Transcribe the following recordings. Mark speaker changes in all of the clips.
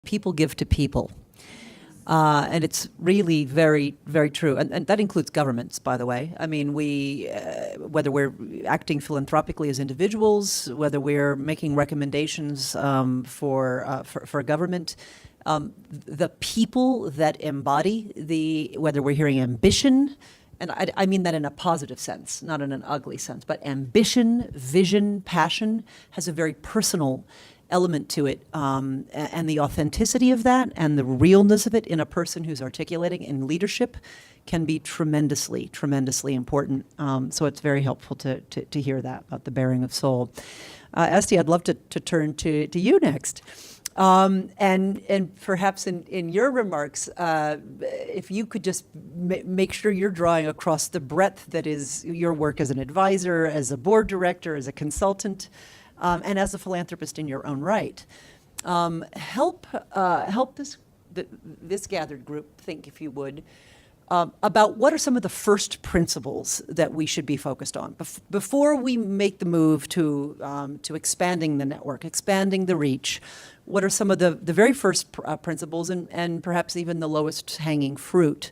Speaker 1: people give to people. And it's really very, very true. And that includes governments, by the way. I mean, whether we're acting philanthropically as individuals, whether we're making recommendations for government, the people that embody whether we're hearing ambition, and I mean that in a positive sense, not in an ugly sense, but ambition, vision, passion has a very personal element to it, and the authenticity of that and the realness of it in a person who's articulating in leadership can be tremendously, tremendously important. So it's very helpful to hear that about the bearing of soul. Esty, I'd love to turn to you next. And perhaps in your remarks, if you could just make sure you're drawing across the breadth that is your work as an advisor, as a board director, as a consultant, and as a philanthropist in your own right. Help this gathered group think, if you would, about what are some of the first principles that we should be focused on before we make the move to expanding the network, expanding the reach. What are some of the very first principles and perhaps even the lowest hanging fruit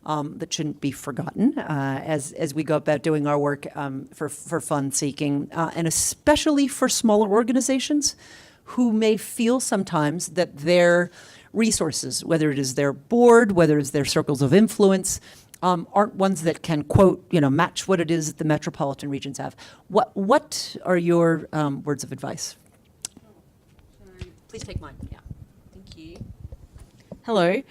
Speaker 1: that shouldn't be forgotten as we go about doing our work for fund seeking, and especially for smaller organizations who may feel sometimes that their resources, whether it is their board, whether it's their circles of influence, aren't ones that can, quote, match what it is that the metropolitan regions have. What are your words of advice? Please take mine. Yeah.
Speaker 2: Thank you. Hello.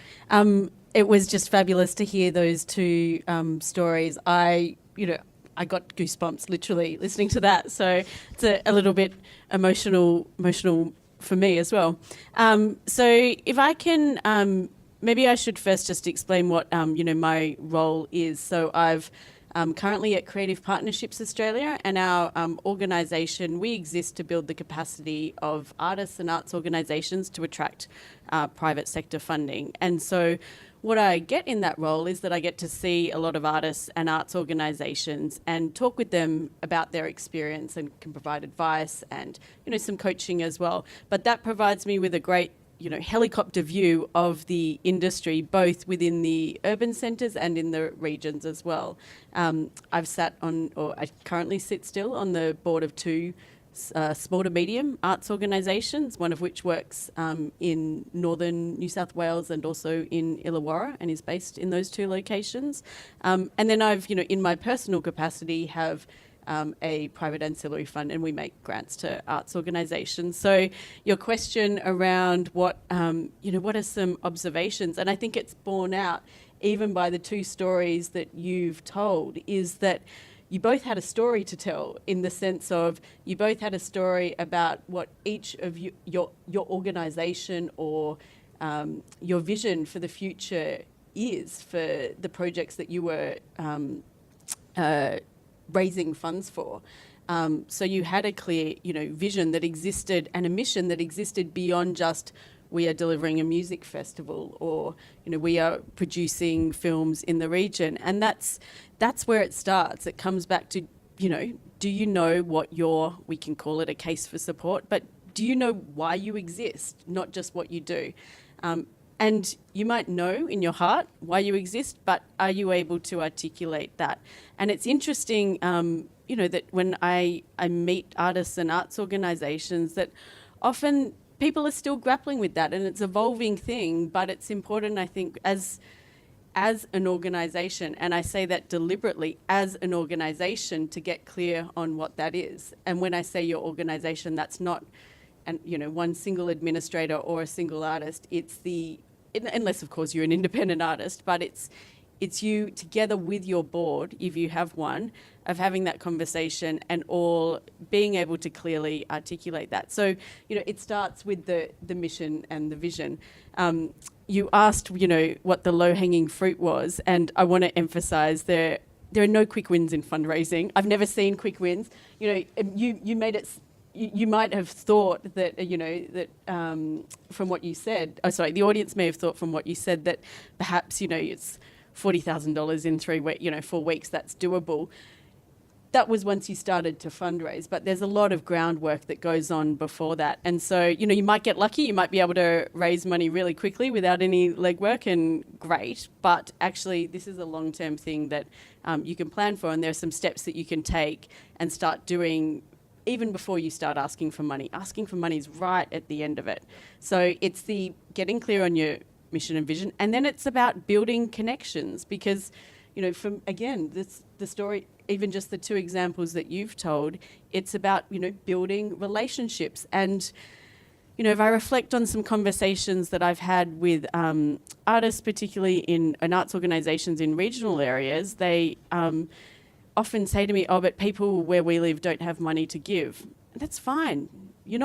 Speaker 2: It was just fabulous to hear those two stories. I got goosebumps literally listening to that. So it's a little bit emotional for me as well. So if I can, maybe I should first just explain what my role is. So I've currently at Creative Partnerships Australia, and our organisation, we exist to build the capacity of artists and arts organisations to attract private sector funding. And so what I get in that role is that I get to see a lot of artists and arts organisations and talk with them about their experience and can provide advice and, some coaching as well. But that provides me with a great helicopter view of the industry, both within the urban centres and in the regions as well. I've sat on, or I currently sit still on the board of two small to medium arts organisations, one of which works in northern New South Wales and also in Illawarra and is based in those two locations. And then I've, in my personal capacity, have a private ancillary fund, and we make grants to arts organisations. So your question around what are some observations, and I think it's borne out even by the two stories that you've told, is that you both had a story to tell, in the sense of you both had a story about what each of your organisation or your vision for the future is for the projects that you were raising funds for. So you had a clear, vision that existed and a mission that existed beyond just we are delivering a music festival or, we are producing films in the region. And that's where it starts. It comes back to, do you know what we can call it a case for support, but do you know why you exist, not just what you do? And you might know in your heart why you exist, but are you able to articulate that? And it's interesting, that when I meet artists and arts organisations, that often people are still grappling with that, and it's an evolving thing, but it's important, I think, as an organisation, and I say that deliberately, as an organisation, to get clear on what that is. And when I say your organisation, that's not one single administrator or a single artist. It's unless of course you're an independent artist, but it's you together with your board, if you have one, of having that conversation and all being able to clearly articulate that. So, it starts with the mission and the vision. You asked, what the low-hanging fruit was, and I want to emphasise there are no quick wins in fundraising. I've never seen quick wins. You made it. You might have thought that, from what you said, the audience may have thought from what you said that perhaps, it's $40,000 in 4 weeks, that's doable. that was once you started to fundraise, but there's a lot of groundwork that goes on before that. And so, you might get lucky, you might be able to raise money really quickly without any legwork, and great. But actually, this is a long-term thing that you can plan for, and there are some steps that you can take and start doing even before you start asking for money. Asking for money is right at the end of it. So it's the getting clear on your mission and vision, and then it's about building connections, because, from, again, the story, even just the two examples that you've told, it's about, building relationships. And, if I reflect on some conversations that I've had with artists, particularly in arts organisations in regional areas, they often say to me, "Oh, but people where we live don't have money to give." That's fine. They're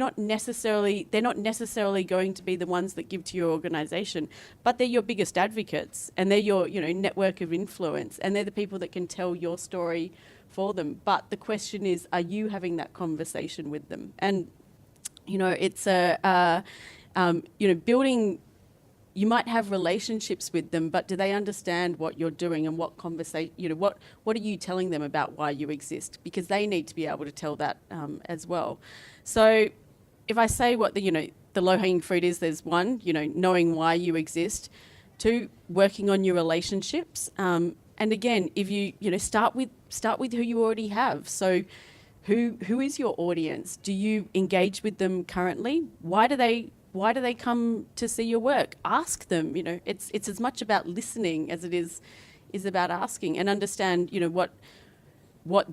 Speaker 2: not necessarily going to be the ones that give to your organisation, but they're your biggest advocates, and they're your, network of influence, and they're the people that can tell your story for them. But the question is, are you having that conversation with them? And, it's building. You might have relationships with them, but do they understand what you're doing, and what conversation, what are you telling them about why you exist? Because they need to be able to tell that as well. So if I say what the low-hanging fruit is, there's one, knowing why you exist. Two, working on your relationships. And again, if you, start with who you already have. So who is your audience? Do you engage with them currently? Why do they come to see your work? Ask them. It's as much about listening as it is about asking, and understand, what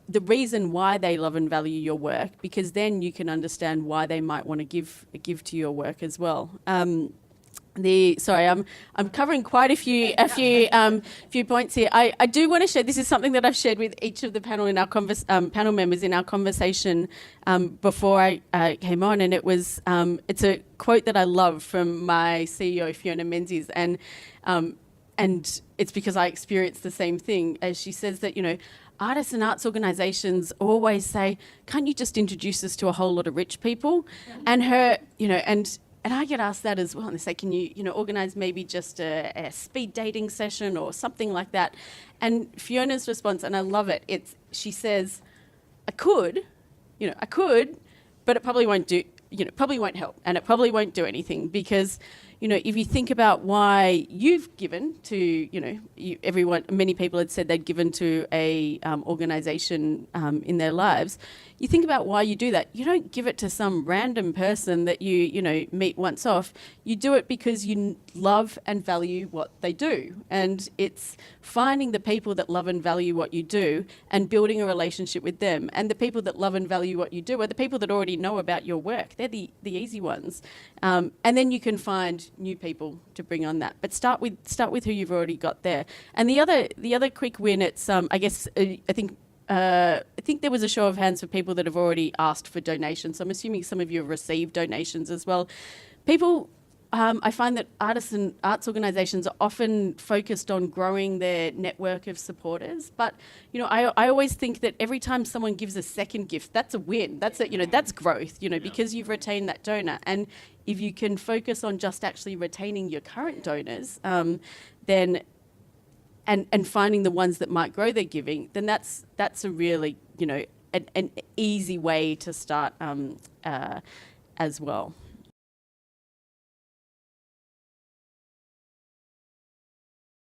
Speaker 2: the reason why they love and value your work, because then you can understand why they might want to give to your work as well. I'm covering quite a few points here. I do want to share. This is something that I've shared with each of the panel in our panel members in our conversation before I came on, and it's a quote that I love from my CEO Fiona Menzies, and it's because I experienced the same thing. As she says that artists and arts organisations always say, "Can't you just introduce us to a whole lot of rich people?" And her, and I get asked that as well. And they say, "Can you, organise maybe just a speed dating session or something like that?" And Fiona's response, and I love it, she says, I could, but it probably won't do, probably won't help, and it probably won't do anything, because, if you think about why you've given to, many people had said they'd given to a organisation in their lives. You think about why you do that. You don't give it to some random person that you meet once off. You do it because you love and value what they do. And it's finding the people that love and value what you do and building a relationship with them. And the people that love and value what you do are the people that already know about your work. They're the easy ones. And then you can find new people to bring on that. But start with who you've already got there. And the other quick win, it's I think there was a show of hands for people that have already asked for donations. So I'm assuming some of you have received donations as well. People, I find that artists and arts organisations are often focused on growing their network of supporters. But, I always think that every time someone gives a second gift, that's a win. That's that's growth, because you've retained that donor. And if you can focus on just actually retaining your current donors, then and finding the ones that might grow their giving, then that's a really, an easy way to start as well.